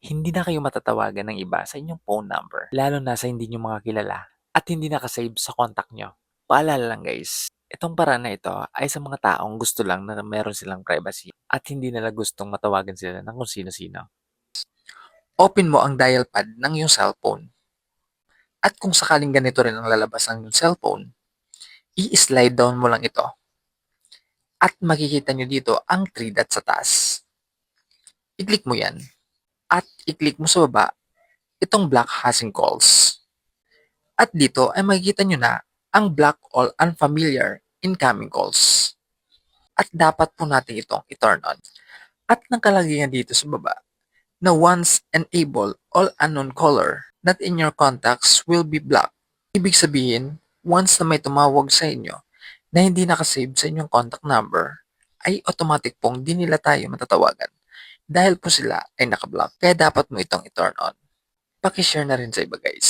Hindi na kayo matatawagan ng iba sa inyong phone number, lalo na sa hindi nyo mga kilala at hindi nakasave sa contact nyo. Paalala lang guys, itong paraan na ito ay sa mga taong gusto lang na meron silang privacy at hindi nila gustong matawagan sila ng kung sino-sino. Open mo ang dial pad ng iyong cellphone. At kung sakaling ganito rin ang lalabas ng iyong cellphone, i-slide down mo lang ito. At makikita nyo dito ang 3 dots sa taas. I-click mo yan. At i-click mo sa baba itong block hasing calls. At dito ay makikita nyo na ang block all unfamiliar incoming calls. At dapat po natin itong i-turn on. At nakalagay nga dito sa baba na once enable all unknown caller not in your contacts will be blocked. Ibig sabihin, once na may tumawag sa inyo na hindi nakasave sa inyong contact number, ay automatic pong di nila tayo matatawagan dahil po sila ay nakablock. Kaya dapat mo itong i-turn on. Pakishare na rin sa iba guys.